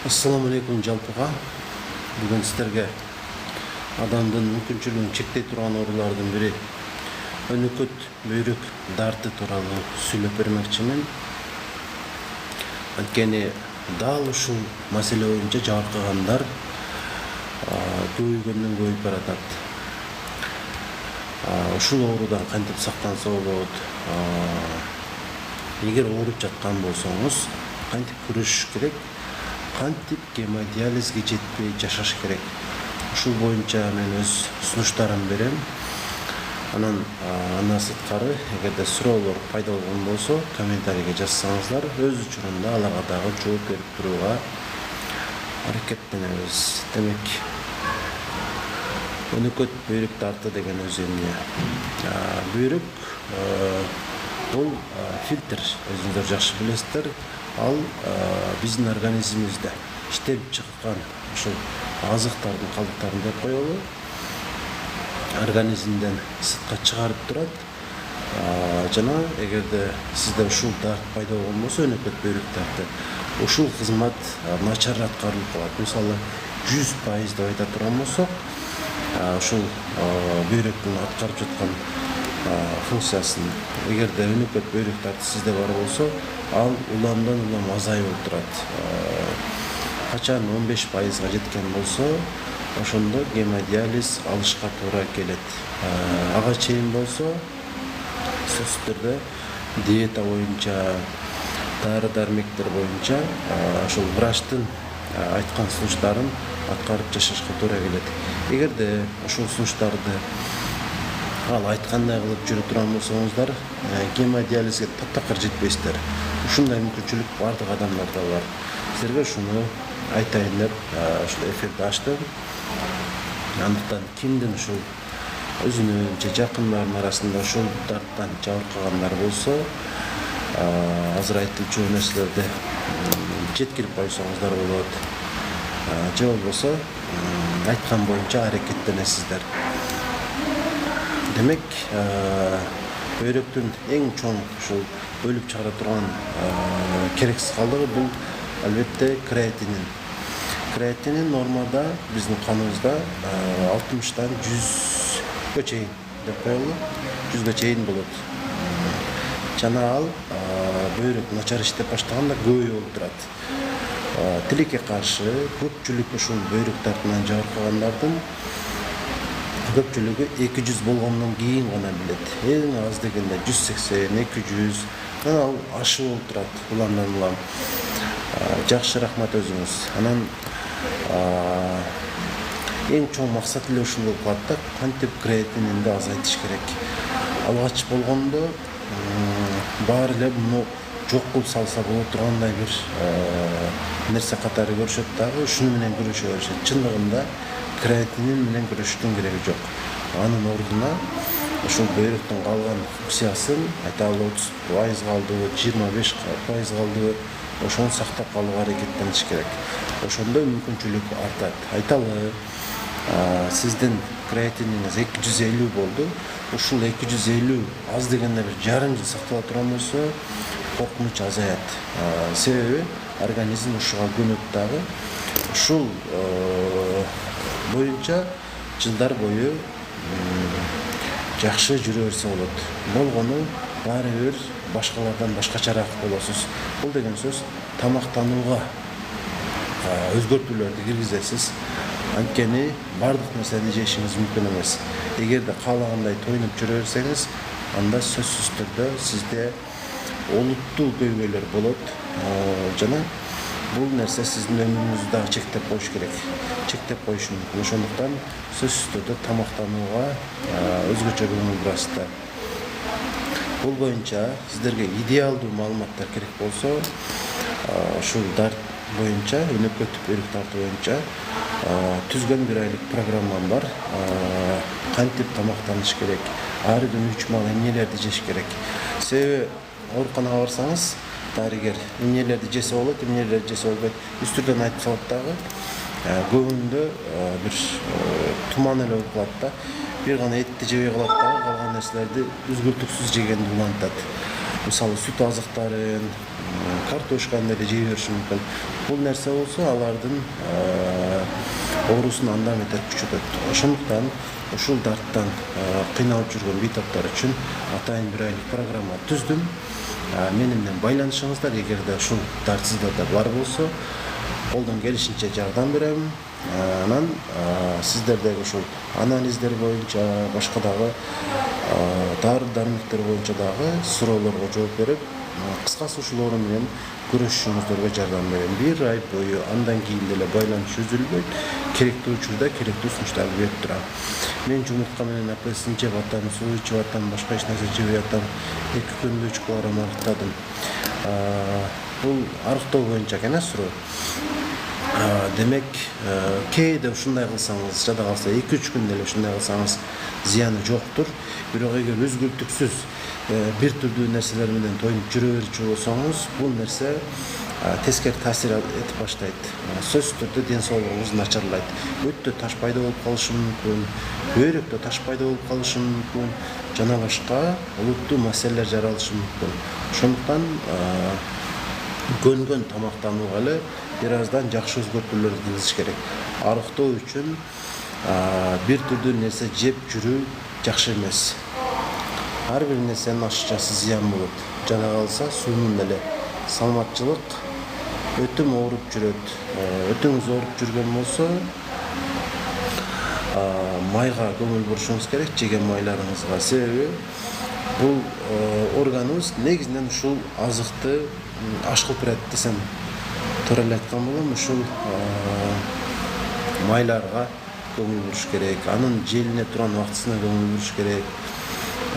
Assalamu alaikum жалпыға. Бүгін сіздерге адамдың мүмкіншілігін шектей тұрған оорулардың бірі өнөкөт бүйрек дарты туралы сүйлөп бермекчимин. Анткени дал ушул маселе боюнча жабыркагандар көбөйгөндөн көбөйүп баратат. Ушул оорудан кантип сактанса болот? Эгер ооруп жаткан болсоңуз, кантип күрөшүш керек? Кантип гемодиализге жетпей жашаш керек? Ушул боюнча мен өз сунуштарымды берем. Андан сырткары, эгерде суроолор пайда болгон болсо, комментарийге жазсаңыздар, өз учурунда аларга дагы жооп берип турууга аракеттенебиз. Демек, өнөкөт бүйрөк дарты деген өз эмне? Бүйрөк бул фильтр, өзүңүздөр жакшы билесиздер. Ал биздин организмибизде иштелип чыккан ушул азыктардын калдыктарын деп коелу, организмден сыртка чыгарып турат. Жана эгерде сизде ушул дарт пайда болгон болсо, өнөкөт бүйрөк дарты, ушул кызмат начар аткарылып калат. Мисалы 100% деп айта турган болсок, ушул бүйрөктүн аткарып жаткан функциясын, эгерде өнөкөт бүйрөк дарты сизде бар болсо, ал уламдан улам азайып турат. Качан 15%га жеткен болсо, ошондо гемодиализ алышка туура келет. Ага чейин болсо, сөзсүз түрдө диета боюнча, дары-дармектер боюнча ошол врачтын айткан сунуштарын аткарып жашашка туура келет. Эгерде ошол сунуштарды ал айткандай кылып жүрө турган болсоңуздар, гемодиализге таптакыр жетпейсиздер. Ушундай мүмкүнчүлүк бардык адамдарда бар. Силерге ушуну айтайын деп ушул эфирди ачтым. Андыктан кимдин ушул өзүнүн же жакындарынын арасында ушул дарттан жабыркагандар болсо, азыр айтылчу нерселерди жеткирип койсоңуздар болот. Же болбосо айткан боюнча аракеттенесиздер. Демек, бүйрөктүн эң чоң ушул бөлүп чыгара турган керексиз калдыгы бул албетте креатинин. Креатинин нормада биздин каныбызда 60-тан 100га чейин деп коелу, 100га чейин болот. Жана ал бүйрөк начар иштеп баштаганда көбөйүп болуп турат. Тилекке каршы көпчүлүк ушул бүйрөк дартынан жабыркагандардын көпчүлүгү 200 болгондон кийин гана билет. Эң аз дегенде 180, 200, ал ашып болуп турат уламдан улам. Жакшы, рахмат өзүңүз. Анан эң чоң максат эле ушул болуп калат да, кантип креатининди азайтыш керек. Алгач болгондо баары эле муну жок кылып салса болот тургандай бир нерсе катары көрүшөт дагы, ушуну менен күрөшө беришет. Чындыгында креатинин менен күрөшүштүн кереги жок. Анын ордуна ушул бүйрөктүн калган функциясын, айталы 30% калдыбы, 25% калдыбы, ошону сактап калууга аракеттениш керек. Ошондо мүмкүнчүлүк артат. Айталы, сиздин креатиниңиз 250 болду. Ушул 250 аз дегенде бир жарым жыл сактала турган болсо, коркунуч азаят. Себеби организм ушуга көнөт дагы. Ушул боюнча жылдар бою жакшы жүрө берсе болот. Болгону баары бир башкалардан башкачараак болосуз. Бул деген сөз тамактанууга өзгөртүүлөрдү киргизесиз. Анткени бардык нерсени жешиңиз мүмкүн эмес. Эгерде каалагандай тоюнуп жүрө берсеңиз, анда сөзсүз түрдө сизде олуттуу көйгөйлөр болот. Жана бул нерсе сиздин өмүрүңүздү дагы чектеп коюш керек. Чектеп коюш мүмкүн. Ошондуктан сөзсүз түрдө тамактанууга өзгөчө көңүл бурасыздар. Бул боюнча сиздерге идеалдуу маалыматтар керек болсо, ушул дарт боюнча, өнөкөт бүйрөк дарты боюнча түзгөн бир айлык программам бар. Кантип тамактаныш керек, ар күнү 3 маал эмнелерди жеш керек. Себеби ооруканага барсаңыз, дарыгер эмнелерди жесе болот, эмнелерди жесе болбойт, үстүрдөн айтып салат дагы. Көбүндө бир туман эле болуп калат да. Бир гана этти жебей калат дагы, калган нерселерди үзгүлтүксүз жегенди улантат. Мисалы сүт азыктарын, картошканы деле жей бериши мүмкүн. Бул нерсе болсо алардын оорусун андан бетер күчөтөт. Ошондуктан ушул дарттан кыйналып жүргөн бейтаптар үчүн атайын бир айлык программа түздүм. Мени менен байланышыңыздар, эгерде ушул дарт сиздарда бар болсо, колдон келишинче жардам берем. Анан сиздердеги ушул анализдер боюнча, башка дагы дары-дармектер боюнча дагы суроолорго жооп берип, кыскасы ушулор менен күрөшүшүңүздөргө жардам берем. Бир ай бою андан кийин деле байланыш үзүлбөйт. Керектүү учурда керектүү сунуштарды берип турам. Мен жумуртка менен апельсин жеп атам, суу ичип атам, башка эч нерсе жебей атам. 2 күндө 3 килограмм арыктадым. Бул арыктоо боюнча экен суроо. Демек, кээде ушундай кылсаңыз, жада калса 2-3 күн деле ушундай кылсаңыз зыяны жоктур. Бирок эгер үзгүлтүксүз бир түрдүү нерселер менен тоюнуп жүрө берчү болсоңуз, бул нерсе тескери таасир этип баштайт. Сөзсүз түрдө ден соолугуңуз начарлайт. Өттө таш пайда болуп калышы мүмкүн, бөйрөктө таш пайда болуп калышы мүмкүн, жана башка олуттуу маселелер жаралышы мүмкүн. Ошондуктан көнгөн тамактанууга эле бир аздан жакшы өзгөртүүлөрдү кылыш керек. Арыктоо үчүн бир түрдүү нерсе жеп жүрүү жакшы эмес. Ар бир нерсенин ашыкчасы зыян болот. Жада калса суунун деле саламатчылык, өтүм ооруп жүрөт. Өтүңүз ооруп жүргөн болсо, майга көңүл бурушуңуз керек, жеген майларыңызга. Себеби бул органыбыз негизинен ушул азыкты ашкылып берет десем туура эле айткан болом. Ушул майларга көңүл буруш керек, анын желине турган убактысына көңүл буруш керек.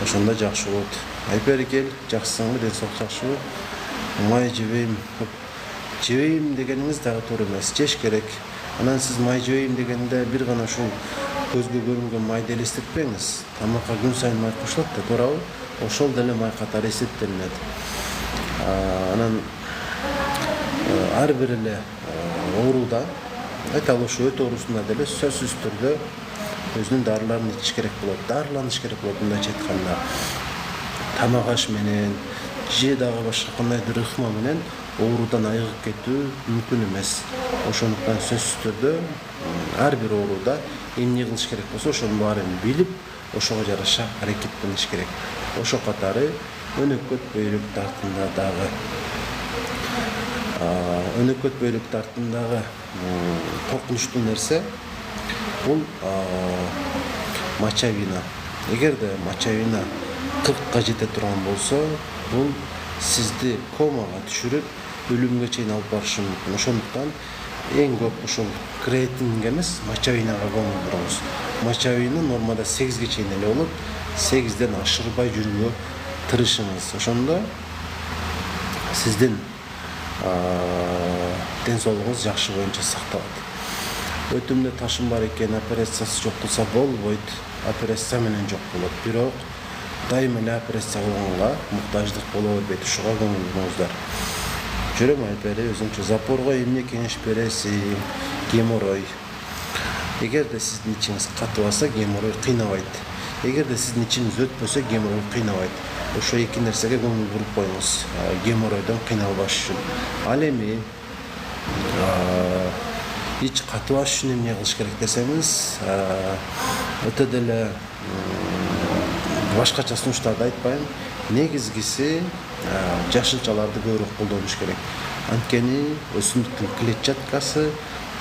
Ошондо жакшы болот. Айпери кел, жакшысыңбы, ден соолук жакшыбы? Май жебейм, жебейм дегениңиз дагы туура эмес. Жеш керек. Анан сиз май жебейм дегенде бир гана ушул көзгө көрүнгөн майды элестетпеңиз. Тамакка күн сайын май кошулат да, туурабы? Ошол деле май катары эсептелинет. Анан ар бир эле ооруда, айталы ошо өт оорусунда деле сөзсүз түрдө өзүнүн дарыларын ичиш керек болот. Дарыланыш керек болот, мындайча айтканда. Тамак аш менен же дагы башка кандайдыр ыкма менен оорудан айыгып кетүү мүмкүн эмес. Ошондуктан сөзсүз түрдө ар бир ооруда эмне кылыш керек болсо, ошонун баарын билип, ошого жараша аракеттениш керек. Ошо катары өнөкөт бөйрөк дартында дагы коркунучтуу нерсе бул мочевина. Эгерде мочевина 40га жете турган болсо, бул сизди комага түшүрүп, өлүмгө чейин алып барышы мүмкүн. Ошондуктан эң көп ушул креатинге эмес, мочевинага көңүл буруңуз. Мочевина нормада 8ге чейин эле болот. 8ден ашырбай жүрүүгө тырышыңыз. Ошондо сиздин ден соолугуңуз жакшы боюнча сакталат. Өтүмдө ташым бар экен, операциясы жок болсо болбойт. Операция менен жок болот. Бирок дайыма эле операция кылганга муктаждык боло бербейт. Ушуга көңүл буруңуздар. Жүрөм Айпери, өзүңчө запорго эмне кеңеш бересиң? Геморрой. Эгерде сиздин ичиңиз катыбаса, геморрой кыйнабайт. Эгерде сиздин ичиңиз өтпөсө, геморрой кыйнабайт. Ошо эки нерсеге көңүл буруп коюңуз, геморройдон кыйналбаш үчүн. Ал эми ич катыбаш үчүн эмне кылыш керек десеңиз, өтө деле башкача сунуштарды айтпайм. Негизгиси жашылчаларды көбүрөөк колдонуш керек. Анткени өсүмдүктүн клетчаткасы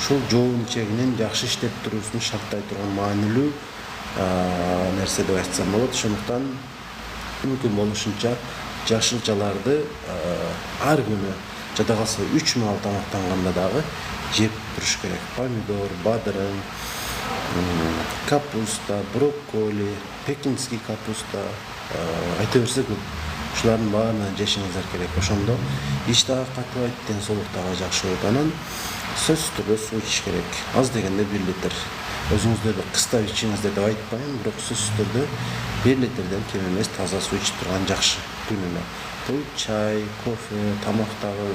ушул жоон чегинин жакшы иштеп туруусун шарттай турган маанилүү нерсе деп айтсам болот. Ошондуктан мүмкүн болушунча жашылчаларды ар күнү, жада калса 3 маал тамактанганда дагы жеп туруш керек. Помидор, бадырын, капуста, брокколи, пекинский капуста, айта берсе көп. Ушулардын баарынан жешиңиздер керек. Ошондо ич дагы катыбайт, ден соолук дагы жакшы болот. Анан сөзсүз түрдө суу ичиш керек. Аз дегенде 1 литр. Өзүңүздөрдү кыстап ичиңиздер деп айтпайм, бирок сөзсүз түрдө 1 литрден кем эмес таза суу ичип турган жакшы күнүнө. Бул чай, кофе, тамактагы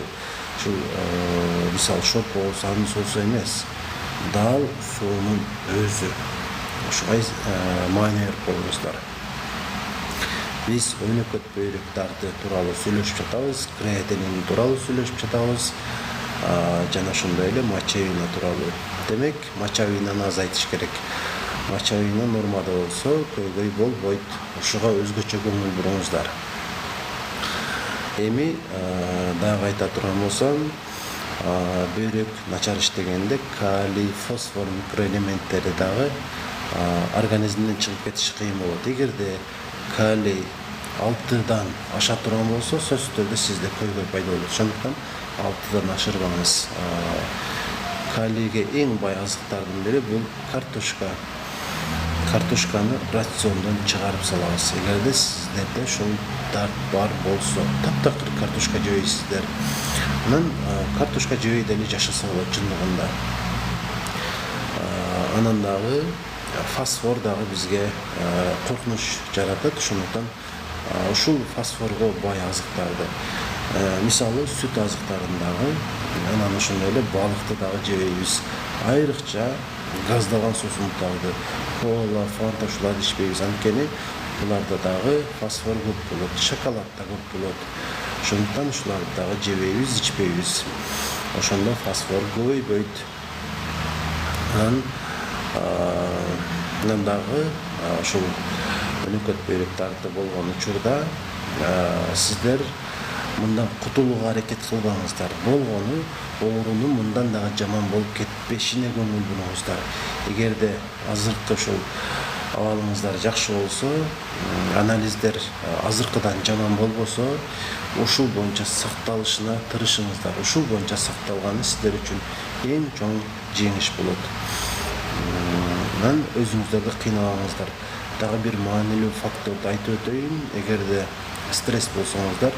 ушул мисалы шорпо, андын соусу эмес. Дал суунун өзү. Ушуга маани берип коюңуздар. Биз өнөкөт бөйрөк дарты тууралуу сүйлөшүп жатабыз, креатинин тууралуу сүйлөшүп жатабыз. Жана ошондой эле мочевина тууралуу. Демек, мочевинаны азайтыш керек. Мочевина нормада болсо, көйгөй болбойт. Ушуга өзгөчө көңүл буруңуздар. Эми дагы айта турган болсом, бөйрөк начар иштегенде калий, фосфор микроэлементтери дагы организмден чыгып кетиши кыйын болот. Эгерде калий 6-дан аша турган болсо, сөзсүз түрдө сизде көйгөй пайда болот. Ошондуктан 6-дан ашырбаңыз. Калийге эң бай азыктардын бири бул картошка. Картошканы рациондон чыгарып салабыз. Эгерде сиздерде ушул дарт бар болсо, таптакыр картошка жебейсиздер. Анан картошка жебей деле жашаса болот чындыгында. Анан дагы фосфор дагы бизге коркунуч жаратат. Ошондуктан ушул фосфорго бай азыктарды, мисалы сүт азыктарындагы, анан ошондой эле балыкты дагы жебейбиз. Айрыкча газдалган суусундуктарды, кола, фанта ушуларды ичпейбиз. Анткени буларда дагы фосфор көп болот, шоколадда көп болот. Ошондуктан ушуларды дагы жебейбиз, ичпейбиз. Ошондо фосфор көбөйбөйт. Анан дагы ушул өнөкөт бөйрөк дарты болгон учурда сиздер мындан кутулууга аракет кылбаңыздар. Болгону оорунун мындан дагы жаман болуп кетпешине көңүл буруңуздар. Эгерде азыркы ушул абалыңыздар жакшы болсо, анализдер азыркыдан жаман болбосо, ушул боюнча сакталышына тырышыңыздар. Ушул боюнча сакталганы сиздер үчүн эң чоң жеңиш болот. Анан өзүңүздөрдү кыйнабаңыздар. Дагы бир маанилүү факторду айтып өтөйүн. Эгерде стресс болсоңуздар,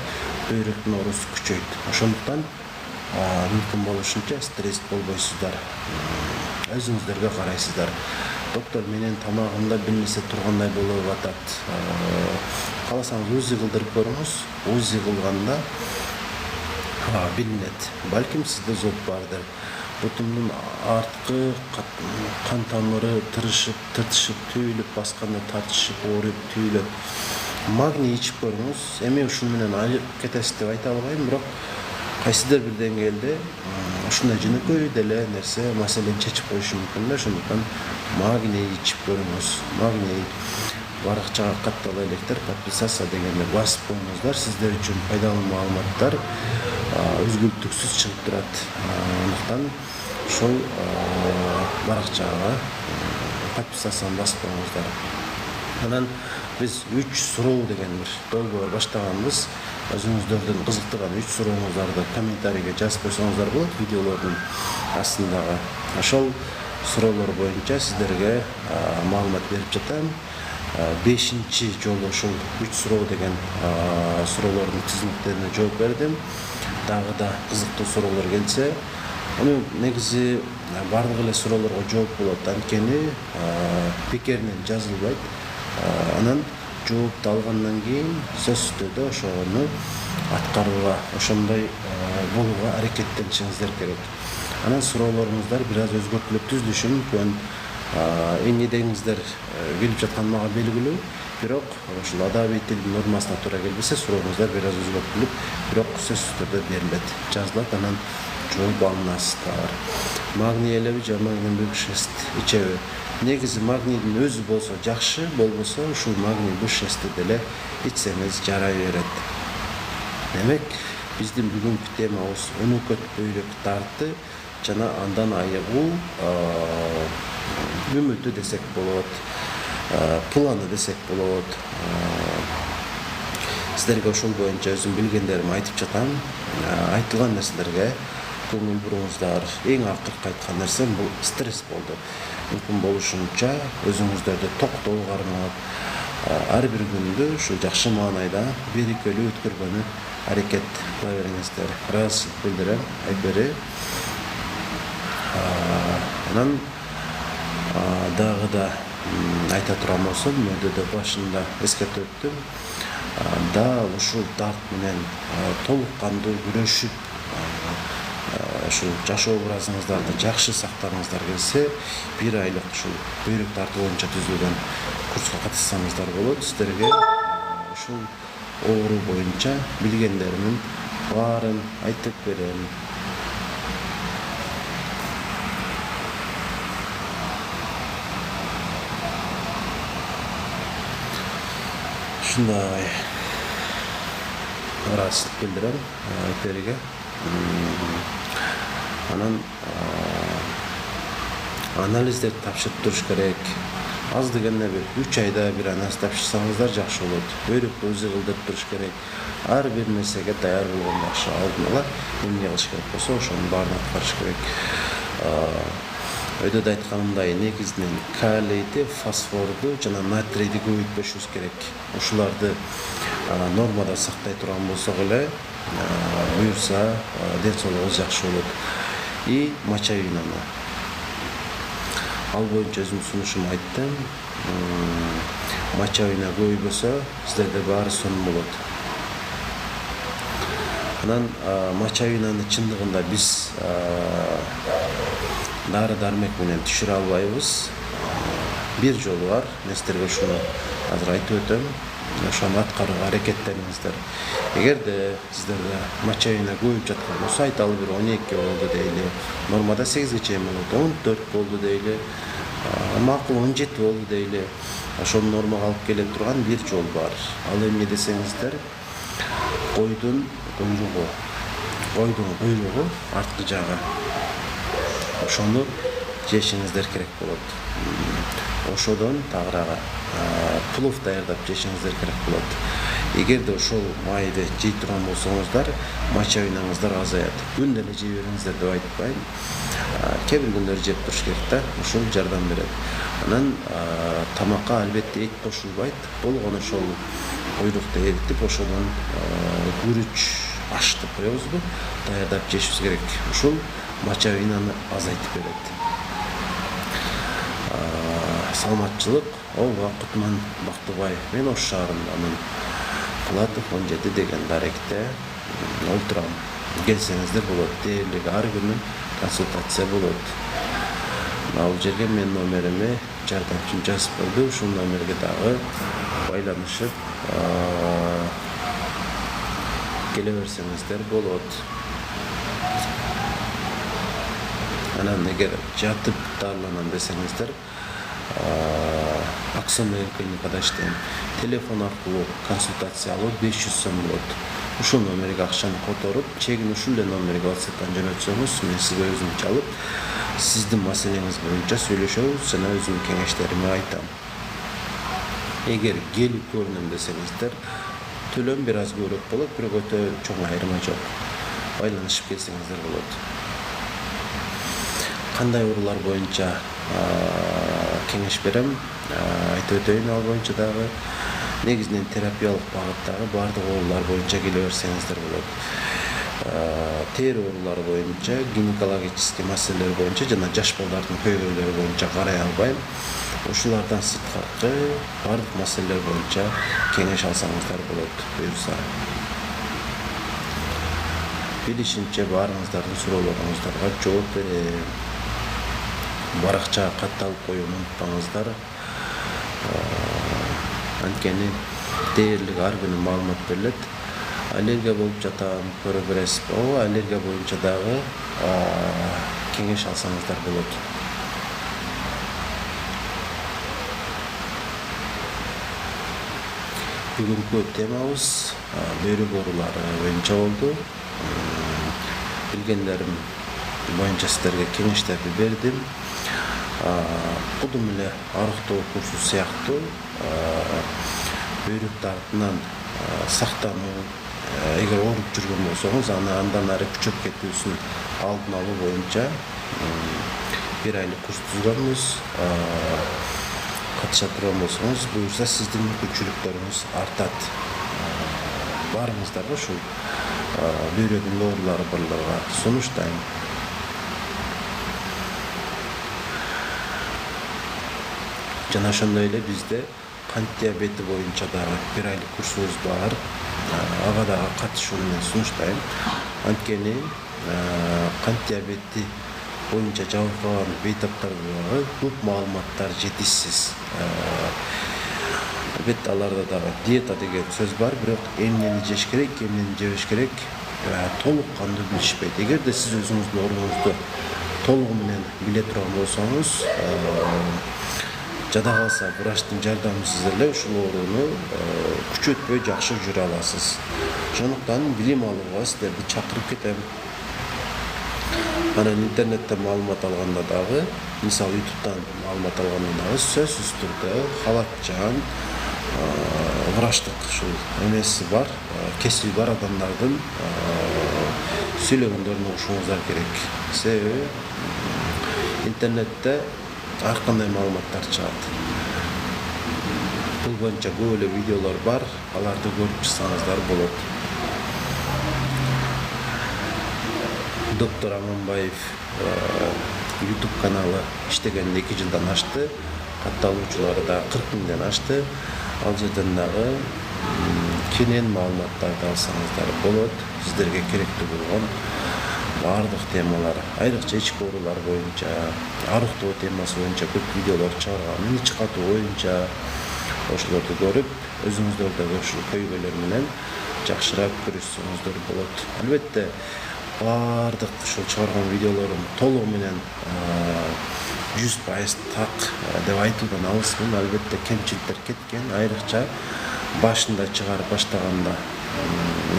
бөйрөктүн оорусу күчөйт. Ошондуктан мүмкүн болушунча стресс болбойсуздар. Өзүңүздөргө карайсыздар. Доктор менен тамагымда бир нерсе тургандай болуп атат. Кааласаңыз УЗИ кылдырып көрүңүз. УЗИ кылганда билинет. Балким сизде зоб бардыр. Бутумдун арткы кан тамыры тыртышып, түйүлүп, басканда тартышып, ооруп, түйүлөт. Магний ичип көрүңүз. Эми ушуну менен айыгып кетесиз деп айта албайм, бирок кайсыдыр бир деңгээлде ушундай жөнөкөй деле нерсе маселени чечип коюшу мүмкүн да. Ошондуктан магний ичип көрүңүз. Магний баракчага каттала электер, подписаться дегенде басып коюңуздар. Сиздер үчүн пайдалуу маалыматтар үзгүлтүксүз чыгып турат. Андыктан ошол баракчага подписацияны басып коюңуздар. Анан биз 3 суроо деген бир долбоор баштаганбыз. Өзүңүздөрдүн кызыктырган 3 сурооңуздарды комментарийге жазып койсоңуздар болот, видеолордун астындагы. Ошол суроолор боюнча сиздерге маалымат берип жатам. 5-чи жолу ушул 3 суроо деген суроолордун тизмектерине жооп бердим. Дагы да кызыктуу суроолор келсе, аны негизи бардык эле суроолорго жооп болот. Анткени пикеринен жазылбайт. Анан жоопту алгандан кийин сөзсүз түрдө ошону аткарууга, ошондой болууга аракеттенишиңиздер керек. Анан суроолоруңуздар бир аз өзгөртүлүп түзүлүшү мүмкүн. Эмнедеңиздер келип жаткан мага белгилүү, бирок ушул адабий тилдин нормасына туура келбесе, сурооңуздар бир аз өзгөртүлүп, бирок сөзсүз түрдө берилет, жазылат, анан жооп алынасыздар. Магний элеби же магний бушест ичеби? Негизи магнийдин өзү болсо жакшы, болбосо ушул магний бушестти деле ичсеңиз жарай берет. Демек, биздин бүгүнкү темабыз өнөкөт бөйрөк дарты жана андан айыгуу үмүтү десек болот, планы десек болот. Сиздерге ошол боюнча өзүм билгендеримди айтып жатам. Айтылган нерселерге көңүл буруңуздар. Эң акыркы айткан нерсем бул стресс болду. Мүмкүн болушунча өзүңүздөрдү токтоого арнап, ар бир күндү ушу жакшы маанайда берекелүү өткөргөнү аракет кыла бериңиздер. Ыраазычылык билдирем, айбери. Анан дагы да айта турган болсом, мөдөдө башында эскертип өттүм. Дал ушул дарт менен толук кандуу күрөшүп, ушул жашоо образыңыздарды жакшы сактагыңыздар келсе, 1 айлык ушул бөйрөк дарты боюнча түзүлгөн курска катышсаңыздар болот. Сиздерге ушул оору боюнча билгендеримин баарын айтып берем. Ушундай ыраазчылык билдирем эпериге. Анан анализдерди тапшырып туруш керек. Аз дегенде бир 3 айда бир анализ тапшырсаңыздар жакшы болот. Бөйрөктү өзү кылдырып туруш керек. Ар бир нерсеге даяр болгондо жакшы. Алдын ала эмне кылыш керек болсо ошонун баарын аткарыш керек. Өйдө да айтканымдай негизинен калийди, фосфорду жана натрийди көбөйтпөшүбүз керек. Ушуларды нормада сактай турган болсок эле буюрса ден соолугубуз жакшы болот. И моча-юнаны. Ал боюнча өзүм сунушумду айттым. Моча-юна көбөйбөсө сиздерде баары сонун болот. Анан моча-юнаны чындыгында биз дары дармек менен түшүрө албайбыз. Бир жолу бар. Мен сиздерге ушуну азыр айтып өтөм. Ошону аткарууга аракеттениңиздер. Эгерде сиздерде моча-юна көбөйүп жаткан болсо, айталы бир 12 болду дейли. Нормада 8ге чейин болот. 14 болду дейли. Макул 17 болду дейли. Ошону нормага алып келе турган бир жол бар. Ал эмне десеңиздер, койдун куйругу арткы жагы. Ошону жешиңиздер керек болот. Ошодон тагыраагы плов даярдап жешиңиздер керек болот. Эгерде ошол майды жей турган болсоңуздар, моча-юнаңыздар азаят. Күндө эле жей бериңиздер деп айтпайм. Кээ бир күндөр жеп туруш керек да, ошол жардам берет. Анан тамакка албетте эт кошулбайт. Болгону ошол куйрукту эритип, ошодон күрүч ашты коебузбу, даярдап жешибиз керек. Ушул моча-юнаны азайтып берет. Саламатчылык Ооба Кутман Бактыбаев. Мен Ош шаарындамын. Кулатов 17 деген даректе отурам. Келсеңиздер болот. Дээрлик ар күнү консультация болот. Ал жерге мен номерими жардамчым жазып койду. Ушул номерге дагы байланышып келе берсеңиздер болот. Анан эгер жатып дарыланам десеңиздер, Аксонер клиникада иштейм. Телефон аркылуу консультация алуу 500 сом болот. Ушул номерге акчаны которуп, чегин ушул эле номерге WhatsApp'тан жөнөтсөңүз, мен сизге өзүм чалып, сиздин маселеңиз боюнча сүйлөшөбүз жана өзүмдүн кеңештеримди айтам. Эгер келип көрүнөм десеңиздер, төлөм бир аз көбүрөөк болот, бирок өтө чоң айырма жок. Байланышып келсеңиздер болот. Кандай оорулар боюнча кеңеш берем, айтып өтөйүн. Ал боюнча дагы негизинен терапиялык багыттагы баардык оорулар боюнча келе берсеңиздер болот. Тери оорулары боюнча, гинекологический маселелер боюнча жана жаш балдардын көйгөйлөрү боюнча карай албайм. Ушулардан сырткары баардык маселелер боюнча кеңеш алсаңыздар болот, буюрса. Билишимче баарыңыздардын суроолоруңуздарга жооп берем. Баракчага катталып коюуну унутпаңыздар. Анткени дээрлик ар күнү маалымат берилет. Аллергия болуп жатам, көрө бересизби? Ооба, аллергия боюнча дагы кеңеш алсаңыздар болот. Бүгүнкү темабыз бөйрөк оорулары боюнча болду. Билгендерим боюнча сиздерге кеңештерди бердим. Кудум эле аруктоо курсу сыяктуу бөйрөк дартынан сактануу, эгер ооруп жүргөн болсоңуз, андан ары күчөп кетүүсүн алдын алуу боюнча 1 айлык курс түзгөнбүз. Катыша турган болсоңуз, буюрса сиздин мүмкүнчүлүктөрүңүз артат. Баарыңыздарга ушул бөйрөгүн оорулары барларга сунуштайм. Жана ошондой эле бизде кант диабети боюнча дагы 1 айлык курсубуз бар. Ага дагы катышууну мен сунуштайм. Анткени кант диабети боюнча жабыркаган бейтаптардагы көп маалыматтар жетишсиз. Албетте аларда дагы диета деген сөз бар, бирок эмнени жеш керек, эмнени жебеш керек толук кандуу билишпейт. Эгерде сиз өзүңүздүн ооруңузду толугу менен биле турган болсоңуз, жада калса врачтын жардамысыз эле ушул ооруну күчөтпөй жакшы жүрө аласыз. Ошондуктан билим алууга сиздерди чакырып кетем. Анан интернеттен маалымат алганда дагы, мисалы ютубтан маалымат алганда дагы сөзсүз түрдө халатчан врачтык ушул эмеси бар, кесиби бар адамдардын сүйлөгөндөрүн угушуңуздар керек. Себеби интернетте ар кандай маалыматтар чыгат. Бул боюнча көп эле видеолор бар, аларды көрүп чыксаңыздар болот. Доктор Аманбаев YouTube каналы иштегенде 2 жылдан ашты. Катталуучулары да 40 миңден ашты. Ал жерден дагы кенен маалыматтарды алсаңыздар болот. Сиздерге керектүү болгон бардык темалар, айрыкча ички оорулар боюнча, арыктоо темасы боюнча көп видеолор чыгарган, ич катуу боюнча ошолорду көрүп, өзүңүздөрдөгү ушул көйгөйлөр менен жакшыраак күрөшсөңүздөр болот. Албетте бардык ушул чыгарган видеолорум толугу менен 100% так деп айтуудан алысмын. Албетте кемчиликтер кеткен, айрыкча башында чыгарып баштаганда,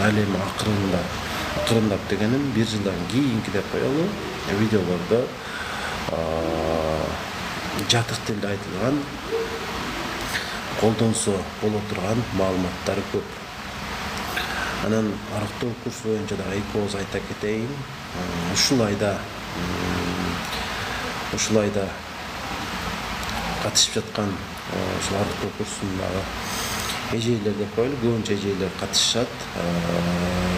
ал эми акырындап дегеним 1 жылдан кийинки деп коелу, видеолордо жатык тилде айтылган, колдонсо боло турган маалыматтар көп. Анан арыктоо курсу боюнча дагы 2 ооз айта кетейин. Ушул айда катышып жаткан ушул арыктоо курсундагы эжейлер деп коелу, көбүнчө эжейлер катышат.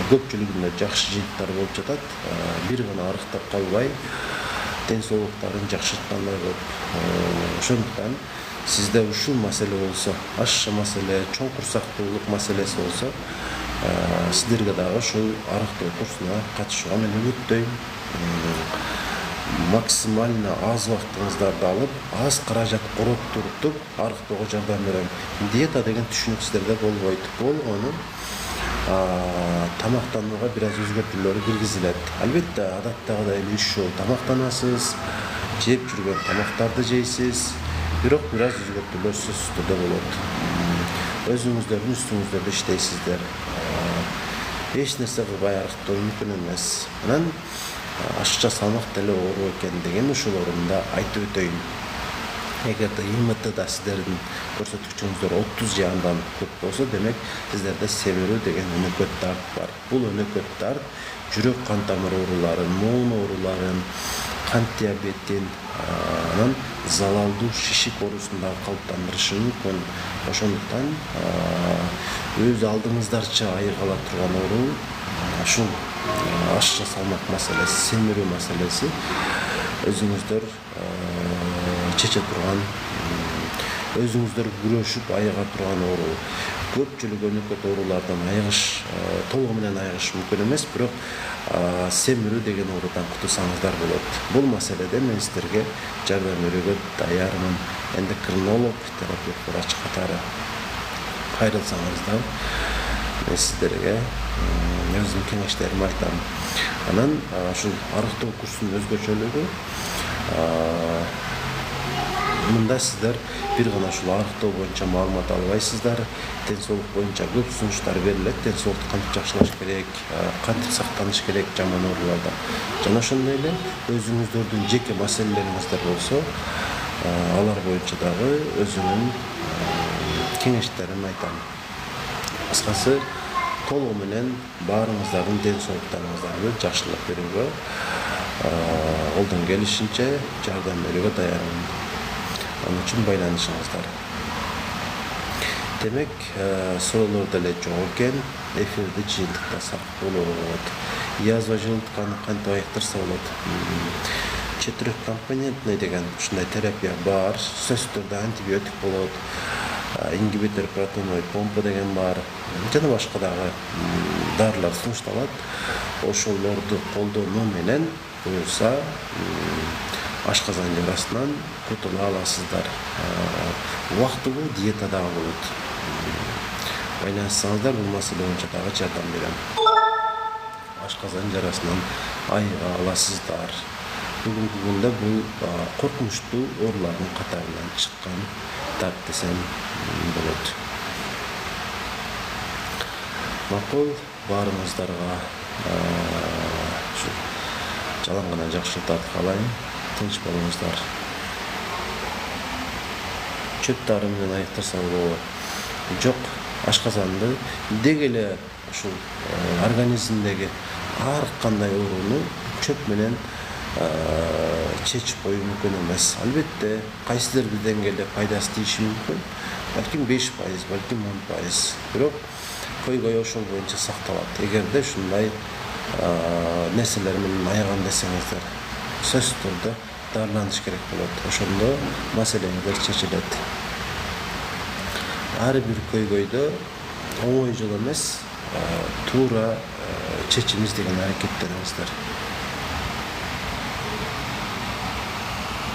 Көпчүлүгүндө жакшы жыйынтыктар болуп жатат. Бир гана арыктап калбай, ден соолуктарын жакшырткандар көп. Ошондуктан сизде ушул маселе болсо, ашша маселе, чоң курсактуулук маселеси болсо, сиздерге дагы ушул арыктоо курсуна катышууга мен үмүттөйм. Максимально аз убактыңыздарды алып, аз каражат короттуруп арыктоого жардам берем. Диета деген түшүнүк сиздерде болбойт. Болгону тамактанууга бир аз өзгөртүүлөр киргизилет. Албетте адаттагыдай эле 3 жол тамактанасыз, жеп жүргөн тамактарды жейсиз, бирок бир аз өзгөртүүлөр сөзсүз түрдө болот. Өзүңүздөрдүн үстүңүздөрдө иштейсиздер. Эч нерсе кылбай арыктоо мүмкүн эмес. Анан ашыкча салмак деле оору экен деген ушул орунда айтып өтөйүн. Эгерде ИМТ-да сиздердин көрсөткүчүңүздөр 30 же андан көп болсо, демек сиздерде семирүү деген өнөкөт дарт бар. Бул өнөкөт дарт жүрөк кан тамыр ооруларын, моон ооруларын, кант диабетин, анан залалдуу шишик оорусун да калыптандырышы мүмкүн. Ошондуктан өз алдыңыздарча айыгала турган оору ушул ашыкча салмак маселеси, семирүү маселеси өзүңүздөр чече турган, өзүңүздөр күрөшүп айыга турган оору. Көпчүлүк өнөкөт оорулардан айыгыш, толугу менен айыгыш мүмкүн эмес, бирок семирүү деген оорудан кутулсаңыздар болот. Бул маселеде мен сиздерге жардам берүүгө даярмын. Эндокринолог, терапевт, врач катары кайрылсаңыздар, мен сиздерге өзүмдүн кеңештеримди айтам. Анан ушул арыктоо курсунун өзгөчөлүгү мында сиздер бир гана ушул арыктоо боюнча маалымат албайсыздар. Ден соолук боюнча көп сунуштар берилет. Ден соолукту кантип жакшылаш керек, кантип сактаныш керек жаман ооруларда. Жана ошондой эле өзүңүздөрдүн жеке маселелериңиздер болсо, алар боюнча дагы өзүмдүн кеңештеримди айтам. Кыскасы, толугу менен баарыңыздардын ден соолуктарыңыздарды жакшылап берүүгө, колдон келишинче жардам берүүгө даярмын. Анын үчүн байланышыңыздар. Демек, суроолор деле жок экен, эфирди жыйынтыктасак болот. Язва жылытканы кантип айыктырса болот? Четырехкомпонентный деген ушундай терапия бар. Сөзсүз түрдө антибиотик болот. Ингибитор протоновый помпа деген бар. Жана башка дагы дарылар сунушталат. Ошолорду колдонуу менен буюрса ашказан жарасынан кутула аласыздар. Убактылуу диета дагы болот. байланышсаңыздар, бул маселе боюнча дагы жардам берем. Ашказан жарасынан айыга аласыздар. Бүгүнкү күндө бул коркунучтуу оорулардын катарынан чыккан дат десем болот. Макул, баарыңыздарга жалаң гана жакшылыктарды каалайм. Тынч болуңуздар. Чөп дары менен аяктырсак болот. Жок, ашказанды деги эле ушул организмдеги ар кандай ооруну чөп менен чечип коюу мүмкүн эмес. Албетте, кайсыдыр бир деңгээлде пайдасы тийиши мүмкүн. Балким 5%, балким 10%. Бирок көйгөй ошол боюнча сакталат. Эгерде ушундай нерселер менен аяган десеңиздер, сөзсүз түрдө дарыланыш керек болот. Ошондо маселеңиздер чечилет. Ар бир көйгөйдө оңой жол эмес, туура чечим издеген аракеттениңиздер.